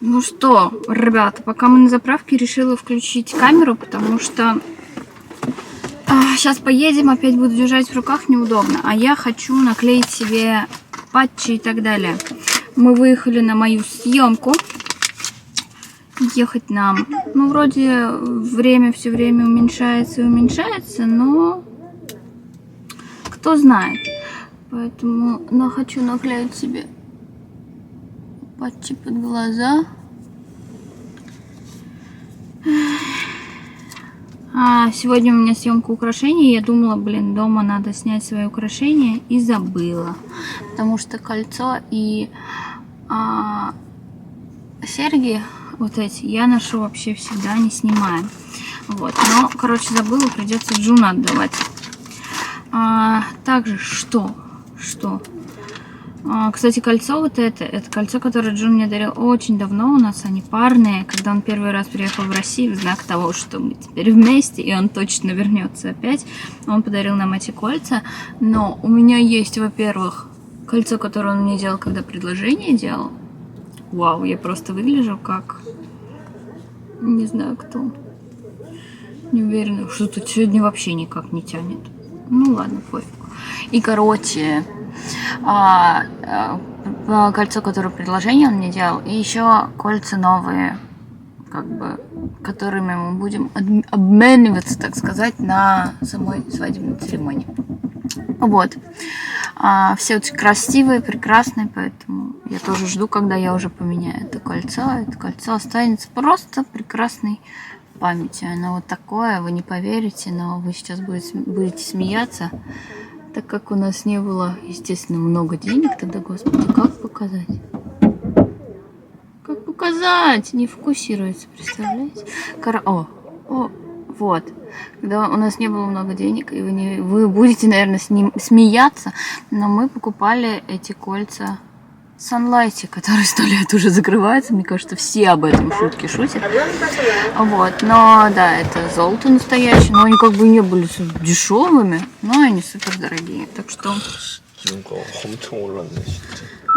Ну что, ребята, пока мы на заправке, решила включить камеру, потому что сейчас поедем, опять буду держать в руках, неудобно. А я хочу наклеить себе патчи и так далее. Мы выехали на мою съемку. Ехать нам, ну, вроде время все время уменьшается и уменьшается, но кто знает. Поэтому хочу наклеить себе патчи под глаза. Сегодня у меня съемка украшений. Я думала, дома надо снять свои украшения, и забыла. Потому что кольцо и серьги вот эти я ношу вообще всегда, не снимаю. Вот. Но, короче, забыла, придется Джуну отдавать. Также что? Кстати, кольцо вот это кольцо, которое Джун мне дарил очень давно. У нас они парные. Когда он первый раз приехал в Россию, в знак того, что мы теперь вместе, и он точно вернется опять, он подарил нам эти кольца. Но у меня есть, во-первых, кольцо, которое он мне делал, когда предложение делал. Вау, я просто выгляжу как... Не знаю кто. Не уверена, что тут сегодня вообще никак не тянет. Ну ладно, пофиг. И, короче, кольцо, которое предложение он мне делал, и еще кольца новые, как бы, которыми мы будем обмениваться, так сказать, на самой свадебной церемонии. Вот. Все очень красивые, прекрасные, поэтому я тоже жду, когда я уже поменяю это кольцо. Это кольцо останется просто прекрасной памятью. Оно вот такое, вы не поверите, но вы сейчас будете смеяться, так как у нас не было, естественно, много денег тогда, господи, как показать? Как показать? Не фокусируется, представляете? Вот. Когда у нас не было много денег, и вы будете, наверное, смеяться, но мы покупали эти кольца Sunlight, которые 100 лет уже закрываются. Мне кажется, все об этом шутки шутят. Вот, но да, это золото настоящее, но они как бы не были дешевыми, но они супер дорогие. Так что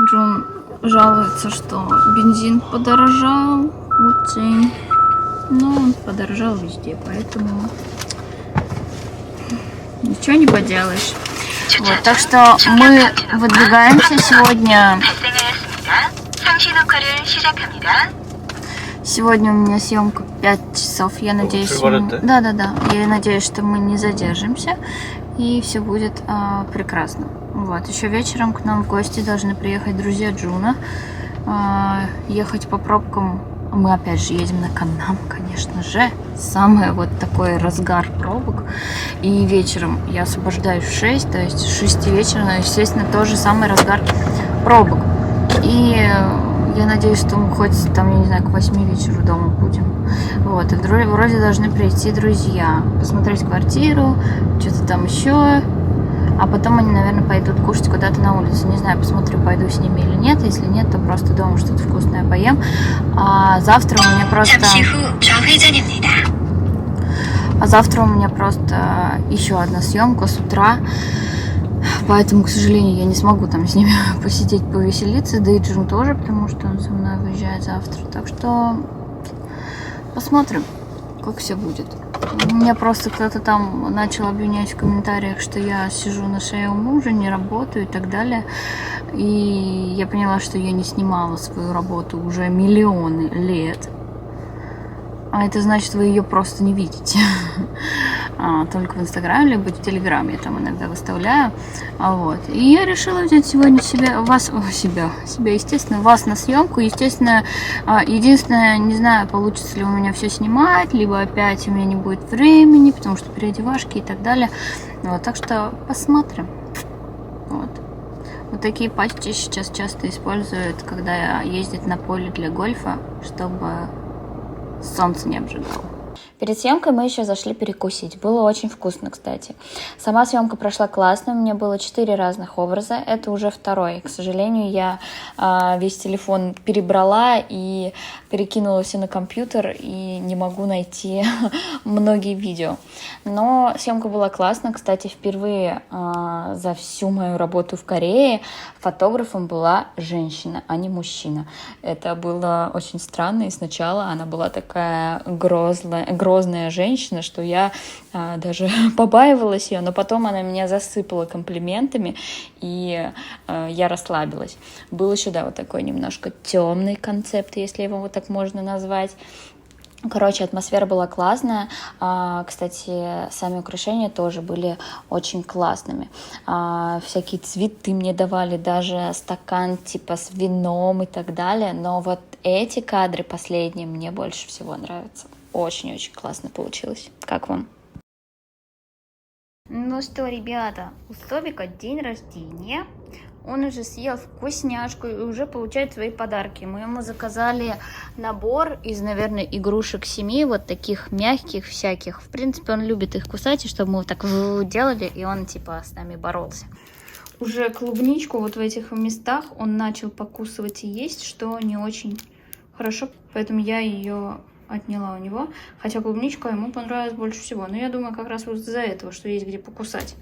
Джун жалуется, что бензин подорожал очень. Но он подорожал везде, поэтому ничего не поделаешь. Вот, так что мы выдвигаемся сегодня. Сегодня у меня съемка 5 часов. Я надеюсь, да. Я надеюсь, что мы не задержимся и все будет прекрасно. Вот, еще вечером к нам в гости должны приехать друзья Джуна. Ехать по пробкам. Мы опять же едем на Каннам, конечно же. Самый вот такой разгар пробок. И вечером я освобождаюсь в 6, то есть в 6 вечера, но, естественно, тоже самый разгар пробок. И я надеюсь, что мы хоть там, я не знаю, к 8 вечера дома будем. Вот, и вроде должны прийти друзья, посмотреть квартиру, что-то там еще. А потом они, наверное, пойдут кушать куда-то на улицу. Не знаю, посмотрю, пойду с ними или нет. Если нет, то просто дома что-то вкусное поем. А завтра у меня просто еще одна съемка с утра. Поэтому, к сожалению, я не смогу там с ними посидеть, повеселиться. Да и Джун тоже, потому что он со мной выезжает завтра. Так что посмотрим, как все будет. Меня просто кто-то там начал обвинять в комментариях, что я сижу на шее у мужа, не работаю и так далее. И я поняла, что я не снимала свою работу уже миллионы лет. А это значит, вы ее просто не видите. Только в Инстаграме, либо в Телеграме я там иногда выставляю. Вот. И я решила взять сегодня себя, естественно, вас на съемку. Естественно, единственное, не знаю, получится ли у меня все снимать, либо опять у меня не будет времени, потому что переодевашки и так далее. Вот. Так что посмотрим. Вот такие патчи сейчас часто используют, когда ездят на поле для гольфа, чтобы солнце не обжигало. Перед съемкой мы еще зашли перекусить. Было очень вкусно, кстати. Сама съемка прошла классно. У меня было 4 разных образа. Это уже второй. К сожалению, я весь телефон перебрала и перекинула все на компьютер, и не могу найти многие видео. Но съемка была классная. Кстати, впервые за всю мою работу в Корее фотографом была женщина, а не мужчина. Это было очень странно. И сначала она была такая грозная женщина, что я даже побаивалась ее, но потом она меня засыпала комплиментами, и я расслабилась. Был еще, да, вот такой немножко темный концепт, если его вот так можно назвать. Короче, атмосфера была классная. Кстати, сами украшения тоже были очень классными. Всякие цветы мне давали, даже стакан типа с вином и так далее. Но вот эти кадры последние мне больше всего нравятся. Очень-очень классно получилось. Как вам? Ну что, ребята, у Собика день рождения. Он уже съел вкусняшку и уже получает свои подарки. Мы ему заказали набор из, наверное, игрушек 7, вот таких мягких всяких. В принципе, он любит их кусать, и чтобы мы вот так делали, и он типа с нами боролся. Уже клубничку вот в этих местах он начал покусывать и есть, что не очень хорошо, поэтому я ее отняла у него. Хотя клубничка ему понравилась больше всего. Но я думаю, как раз вот из-за этого, что есть где покусать.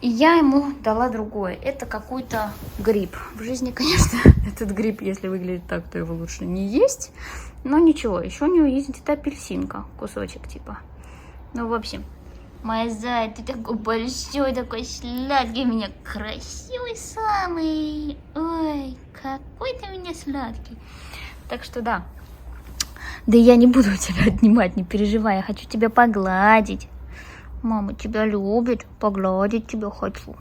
И я ему дала другое. Это какой-то гриб. В жизни, конечно, этот гриб, если выглядит так, то его лучше не есть. Но ничего, еще у него есть где-то апельсинка. Кусочек типа. Ну, в общем. Моя зай, ты такой большой, такой сладкий, у меня красивый самый. Ой, какой ты у меня сладкий. Так что да. Да я не буду тебя отнимать, не переживай. Я хочу тебя погладить. Мама тебя любит, погладить тебя хочу.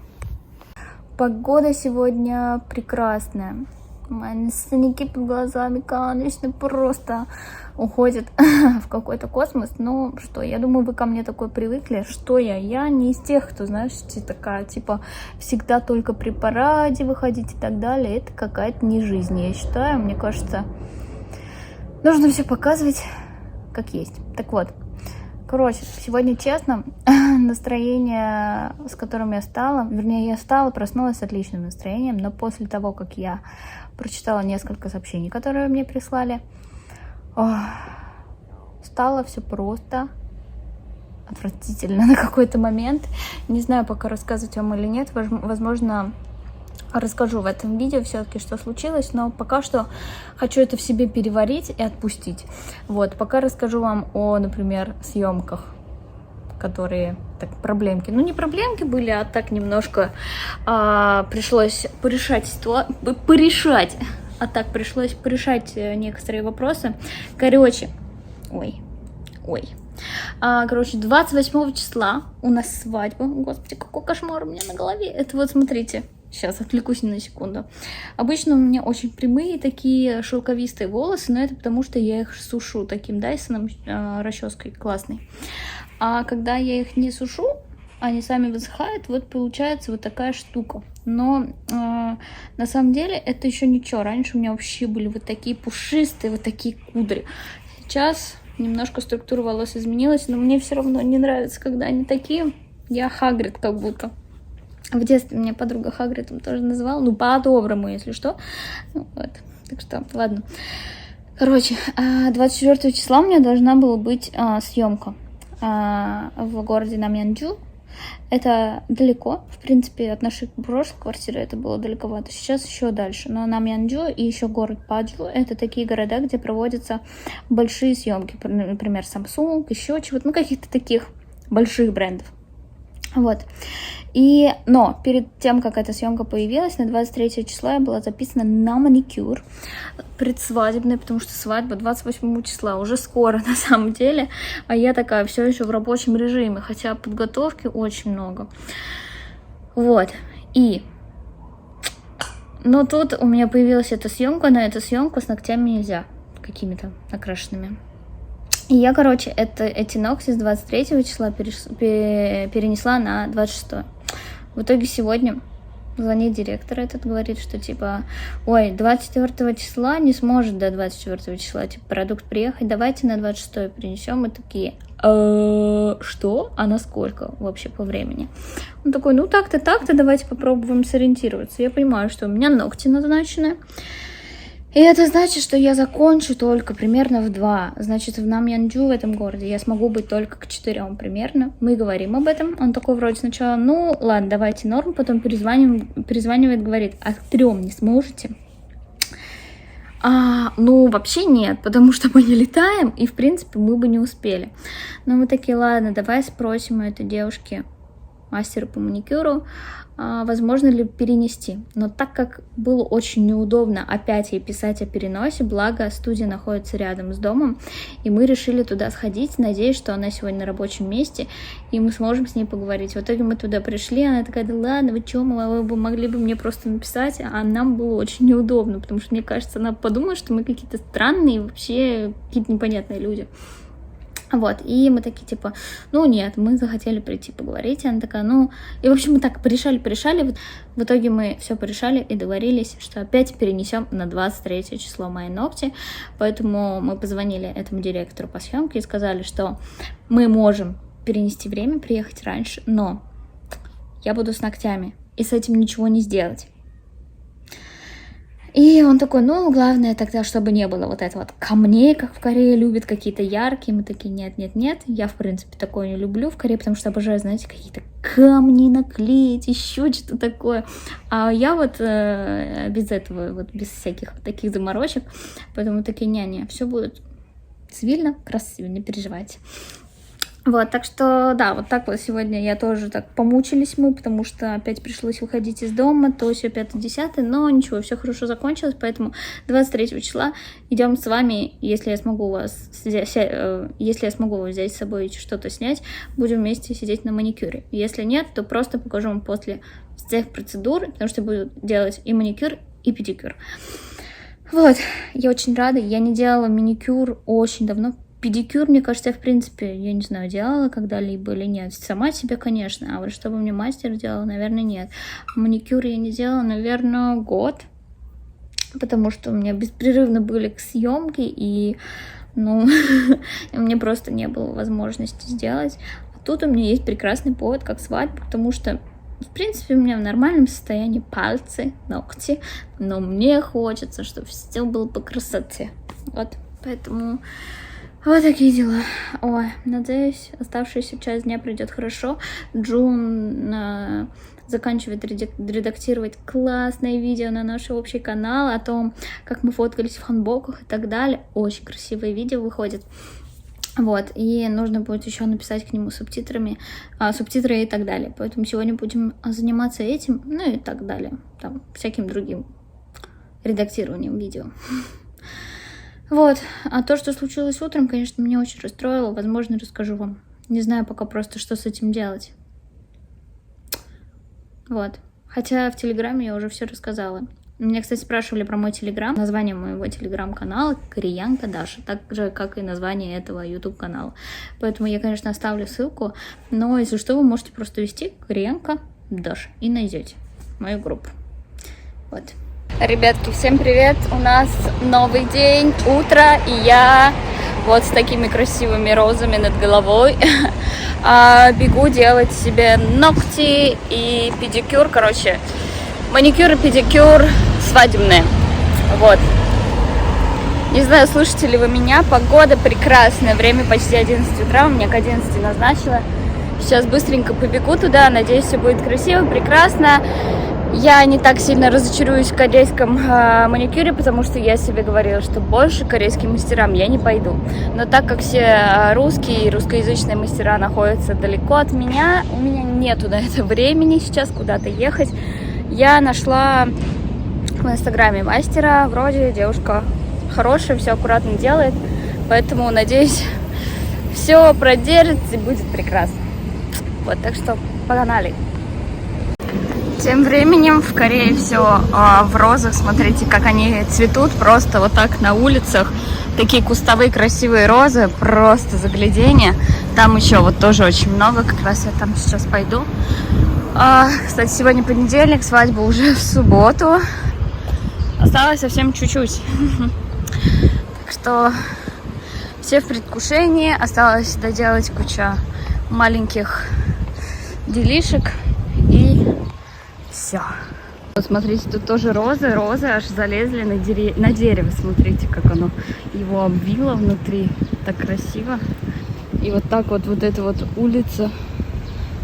Погода сегодня прекрасная. Мои синяки под глазами, конечно, просто уходят в какой-то космос. Но что, я думаю, вы ко мне такой привыкли. Что я? Я не из тех, кто, знаешь, такая, типа, всегда только при параде выходить и так далее. Это какая-то не жизнь, я считаю. Мне кажется, нужно все показывать как есть. Так вот. Короче, сегодня, честно, настроение, с которым я стала, вернее, я стала, проснулась с отличным настроением, но после того, как я прочитала несколько сообщений, которые мне прислали, стало все просто отвратительно на какой-то момент. Не знаю, пока рассказывать вам или нет, возможно, расскажу в этом видео все-таки, что случилось, но пока что хочу это в себе переварить и отпустить. Вот, пока расскажу вам о, например, съемках, которые, так, проблемки. Ну, не проблемки были, а так немножко пришлось порешать. А так пришлось порешать некоторые вопросы. Короче, короче, 28 числа у нас свадьба. Господи, какой кошмар у меня на голове. Это вот, смотрите. Сейчас отвлекусь на секунду. Обычно у меня очень прямые такие шелковистые волосы, но это потому, что я их сушу таким Дайсоном, расческой классной. А когда я их не сушу, они сами высыхают, вот получается вот такая штука. Но на самом деле это еще ничего. Раньше у меня вообще были вот такие пушистые, вот такие кудри. Сейчас немножко структура волос изменилась, но мне все равно не нравится, когда они такие. Я Хагрид как будто. В детстве меня подруга Хагридом тоже называла, ну, по-доброму, если что. Ну, вот, так что, ладно. Короче, 24 числа у меня должна была быть съемка в городе Намьянджу. Это далеко, в принципе, от нашей прошлой квартиры это было далековато. Сейчас еще дальше. Но Намьянджу и еще город Паджу — это такие города, где проводятся большие съемки. Например, Samsung, еще чего-то, ну, каких-то таких больших брендов. Вот. Но перед тем, как эта съемка появилась, на 23 числа я была записана на маникюр предсвадебный, потому что свадьба 28 числа, уже скоро на самом деле, а я такая все еще в рабочем режиме, хотя подготовки очень много. Вот. Но тут у меня появилась эта съемка, на эту съемку с ногтями нельзя, какими-то накрашенными. И я, короче, эти ногти с 23 числа перенесла на 26. В итоге сегодня звонит директор этот, говорит, что типа, ой, 24 числа не сможет до 24 числа, типа, продукт приехать, давайте на 26 принесем. Мы такие, что? А на сколько вообще по времени? Он такой, ну так-то, давайте попробуем сориентироваться. Я понимаю, что у меня ногти назначены. И это значит, что я закончу только примерно в 2. Значит, в Намьянджу, в этом городе, я смогу быть только к 4 примерно. Мы говорим об этом. Он такой вроде сначала, ну ладно, давайте норм, потом перезванивает, говорит, а к 3 не сможете? Ну, вообще нет, потому что мы не летаем, и, в принципе, мы бы не успели. Но мы такие, ладно, давай спросим у этой девушки, мастера по маникюру, возможно ли перенести. Но так как было очень неудобно опять ей писать о переносе, благо студия находится рядом с домом, и мы решили туда сходить, надеясь, что она сегодня на рабочем месте, и мы сможем с ней поговорить. В итоге мы туда пришли, она такая, да ладно, вы что, вы могли бы мне просто написать, а нам было очень неудобно, потому что, мне кажется, она подумала, что мы какие-то странные, вообще какие-то непонятные люди. Вот, и мы такие, типа, ну нет, мы захотели прийти поговорить, и она такая, ну, и в общем мы так порешали, в итоге мы все порешали и договорились, что опять перенесем на 23 число мои ногти, поэтому мы позвонили этому директору по съемке и сказали, что мы можем перенести время, приехать раньше, но я буду с ногтями, и с этим ничего не сделать. И он такой, ну, главное тогда, чтобы не было вот это вот камней, как в Корее любят, какие-то яркие. Мы такие, нет. Я, в принципе, такое не люблю в Корее, потому что обожаю, знаете, какие-то камни наклеить, еще что-то такое. А я вот без этого, вот без всяких вот таких заморочек. Поэтому такие, не, все будет цивильно, красиво, не переживайте. Вот, так что, да, вот так вот сегодня я тоже так помучились мы, потому что опять пришлось выходить из дома, то все 5-10, но ничего, все хорошо закончилось, поэтому 23 числа идем с вами, если я смогу вас взять с собой и что-то снять, будем вместе сидеть на маникюре. Если нет, то просто покажу вам после всех процедур, потому что буду делать и маникюр, и педикюр. Вот, я очень рада, я не делала маникюр очень давно. Педикюр, мне кажется, я, в принципе, я не знаю, делала когда-либо или нет. Сама себе, конечно, а вот чтобы мне мастер делал, наверное, нет. Маникюр я не делала, наверное, год, потому что у меня беспрерывно были съемки, и, ну, мне просто не было возможности сделать. А тут у меня есть прекрасный повод, как свадьба, потому что, в принципе, у меня в нормальном состоянии пальцы, ногти, но мне хочется, чтобы все было по красоте. Вот, поэтому... Вот такие дела. Ой, надеюсь, оставшаяся часть дня пройдет хорошо. Джун заканчивает редактировать классное видео на наш общий канал о том, как мы фоткались в ханбоках и так далее. Очень красивое видео выходит. Вот, и нужно будет еще написать к нему субтитры и так далее. Поэтому сегодня будем заниматься этим, ну и так далее. Там, всяким другим редактированием видео. Вот, а то, что случилось утром, конечно, меня очень расстроило, возможно, расскажу вам. Не знаю пока просто, что с этим делать. Вот, хотя в Телеграме я уже все рассказала. Меня, кстати, спрашивали про мой Телеграм, название моего Телеграм-канала Кореянка Даша, так же, как и название этого YouTube-канала. Поэтому я, конечно, оставлю ссылку, но, если что, вы можете просто ввести Кореянка Даша и найдете мою группу. Вот. Ребятки, всем привет! У нас новый день, утро, и я вот с такими красивыми розами над головой бегу делать себе ногти и педикюр, короче, маникюр и педикюр свадебные. Вот. Не знаю, слышите ли вы меня, погода прекрасная, время почти 11 утра, у меня к 11 назначила. Сейчас быстренько побегу туда, надеюсь, все будет красиво, прекрасно. Я не так сильно разочаруюсь в корейском маникюре, потому что я себе говорила, что больше к корейским мастерам я не пойду. Но так как все русские и русскоязычные мастера находятся далеко от меня, у меня нету на это времени сейчас куда-то ехать. Я нашла в инстаграме мастера, вроде девушка хорошая, все аккуратно делает, поэтому, надеюсь, все продержится и будет прекрасно. Вот, так что погнали! Тем временем в Корее все в розах. Смотрите, как они цветут просто вот так на улицах. Такие кустовые красивые розы, просто загляденье. Там еще вот тоже очень много, как раз я там сейчас пойду. Кстати, сегодня понедельник, свадьба уже в субботу. Осталось совсем чуть-чуть. Так что все в предвкушении. Осталось доделать куча маленьких делишек. И все. Вот смотрите, тут тоже розы аж залезли на дерево. Смотрите, как оно его обвило внутри. Так красиво. И вот так вот эта вот улица,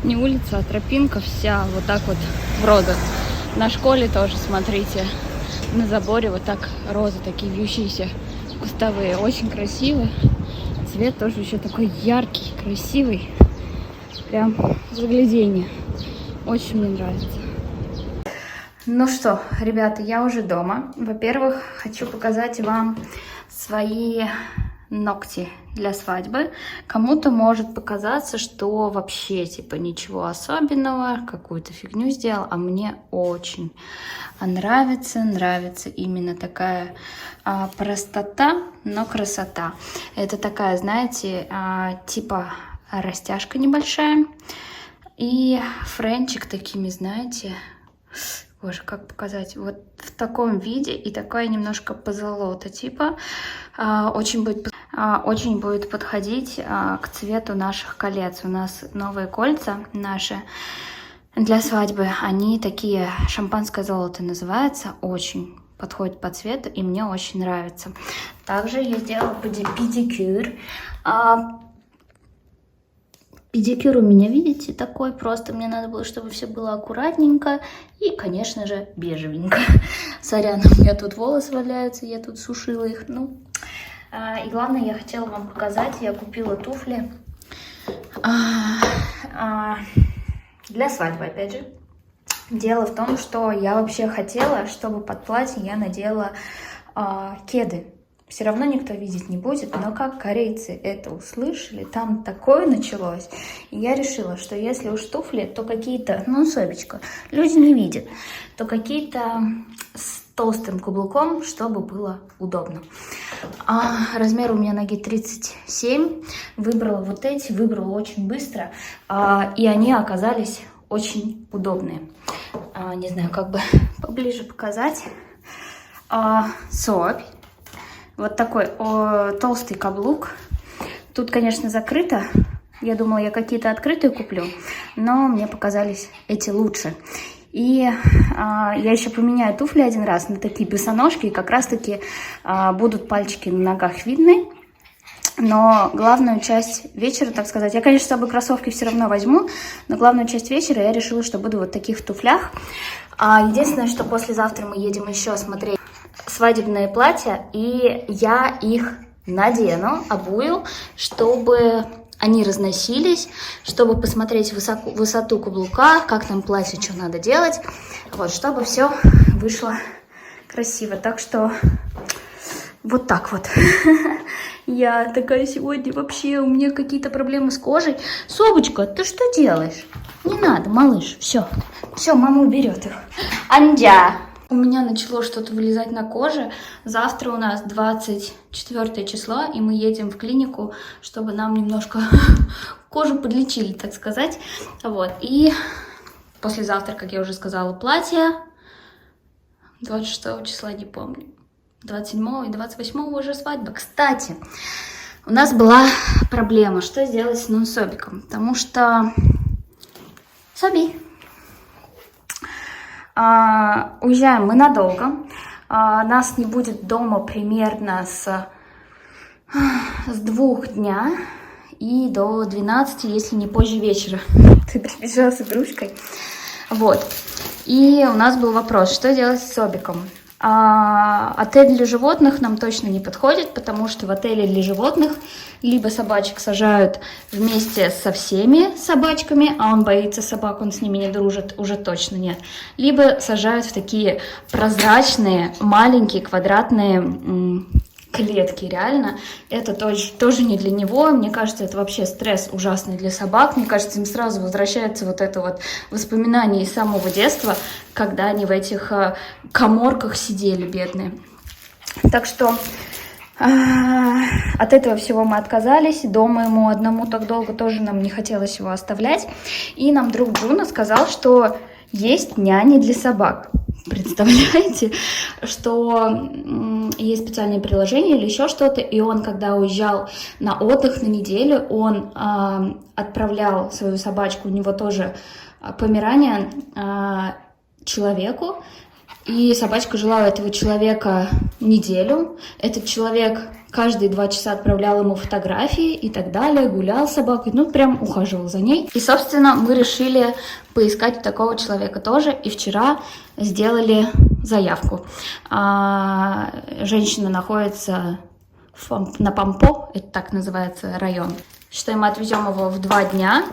не улица, а тропинка вся вот так вот в розах. На школе тоже, смотрите, на заборе вот так розы такие вьющиеся, кустовые. Очень красиво. Цвет тоже еще такой яркий, красивый. Прям загляденье. Очень мне нравится. Ну что, ребята, я уже дома. Во-первых, хочу показать вам свои ногти для свадьбы. Кому-то может показаться, что вообще типа ничего особенного, какую-то фигню сделал, а мне очень нравится именно такая простота, но красота. Это такая, знаете, типа растяжка небольшая и френчик такими, знаете, боже, как показать, вот в таком виде и такая немножко позолота типа, очень будет подходить к цвету наших колец. У нас новые кольца наши для свадьбы, они такие, шампанское золото называется, очень подходит по цвету и мне очень нравится. Также я сделала педикюр. Педикюр у меня, видите, такой просто. Мне надо было, чтобы все было аккуратненько и, конечно же, бежевенько. Сорян, у меня тут волосы валяются, я тут сушила их. Ну, и главное, я хотела вам показать, я купила туфли для свадьбы, опять же. Дело в том, что я вообще хотела, чтобы под платье я надела кеды. Все равно никто видеть не будет, но как корейцы это услышали, там такое началось. И я решила, что если уж туфли, то какие-то, ну, особечко, люди не видят, то какие-то с толстым каблуком, чтобы было удобно. Размер у меня ноги 37, выбрала вот эти, выбрала очень быстро, и они оказались очень удобные. Не знаю, как бы поближе показать. Вот такой толстый каблук. Тут, конечно, закрыто. Я думала, я какие-то открытые куплю, но мне показались эти лучше. И я еще поменяю туфли один раз на такие босоножки, и как раз-таки будут пальчики на ногах видны. Но главную часть вечера, так сказать, я, конечно, с собой кроссовки все равно возьму, но главную часть вечера я решила, что буду вот в таких туфлях. Единственное, что послезавтра мы едем еще смотреть свадебные платья, и я их надену, обую, чтобы они разносились, чтобы посмотреть высоту каблука, как там платье, что надо делать, вот, чтобы все вышло красиво. Так что вот так вот. Я такая сегодня вообще, у меня какие-то проблемы с кожей. Собочка, ты что делаешь? Не надо, малыш, все, мама уберет их. Андя. У меня начало что-то вылезать на коже. Завтра у нас 24 число, и мы едем в клинику, чтобы нам немножко кожу подлечили, так сказать. Вот, и послезавтра, как я уже сказала, платье. 26 числа не помню. 27 и 28 уже свадьба. Кстати, у нас была проблема, что сделать с нонсобиком, потому что уезжаем мы надолго. Нас не будет дома примерно с 2 дня и до 12, если не позже вечера. Ты прибежала с игрушкой. Вот. И у нас был вопрос, что делать с Собиком. Отель для животных нам точно не подходит, потому что в отеле для животных либо собачек сажают вместе со всеми собачками, а он боится собак, он с ними не дружит, уже точно нет. Либо сажают в такие прозрачные, маленькие, квадратные клетки, реально. Это тоже не для него. Мне кажется, это вообще стресс ужасный для собак. Мне кажется, им сразу возвращается вот это вот воспоминание из самого детства, когда они в этих каморках сидели, бедные. Так что От этого всего мы отказались. Дома ему одному так долго тоже нам не хотелось его оставлять. И нам друг Джуна сказал, что есть няни для собак. Представляете, что есть специальное приложение или еще что-то, и он, когда уезжал на отдых на неделю, он отправлял свою собачку, у него тоже помераниан, человеку, и собачка жила у этого человека неделю. Этот человек каждые 2 часа отправлял ему фотографии и так далее, гулял с собакой, ну прям ухаживал за ней. И, собственно, мы решили поискать такого человека тоже, и вчера сделали заявку. Женщина находится на Пампо, это так называется район. Что мы отвезем его в 2 дня,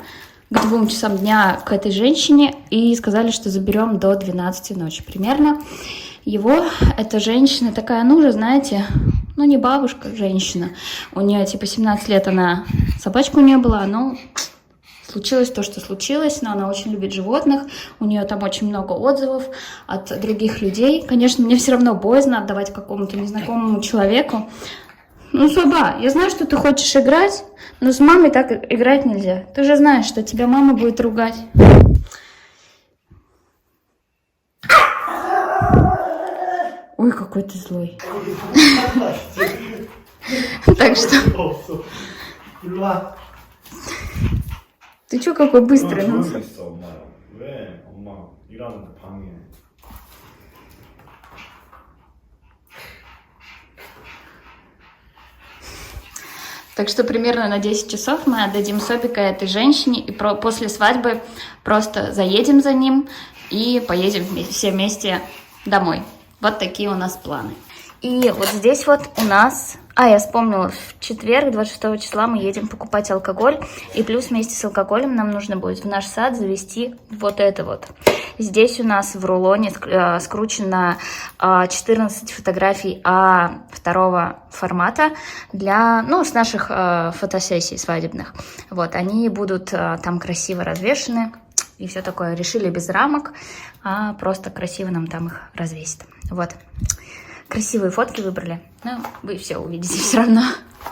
к 2 часам дня к этой женщине, и сказали, что заберем до 12 ночи примерно. Его, эта женщина такая, ну уже, знаете, ну не бабушка, женщина. У нее типа 17 лет, она, собачка у нее была, ну случилось то, что случилось, но она очень любит животных, у нее там очень много отзывов от других людей. Конечно, мне все равно боязно отдавать какому-то незнакомому человеку. Ну, Соба, я знаю, что ты хочешь играть, но с мамой так играть нельзя. Ты же знаешь, что тебя мама будет ругать. Ой, какой ты злой. Так что... Ты чё какой быстрый? Так что примерно на 10 часов мы отдадим Собика этой женщине, и после свадьбы просто заедем за ним и поедем все вместе домой. Вот такие у нас планы. И вот здесь вот у нас... я вспомнила, в четверг, 26 числа мы едем покупать алкоголь, и плюс вместе с алкоголем нам нужно будет в наш сад завести вот это вот. Здесь у нас в рулоне скручено 14 фотографий А2 формата для, ну, с наших фотосессий свадебных. Вот, они будут там красиво развешаны и все такое. Решили без рамок, а просто красиво нам там их развесить. Вот. Красивые фотки выбрали. Ну, вы все увидите все равно.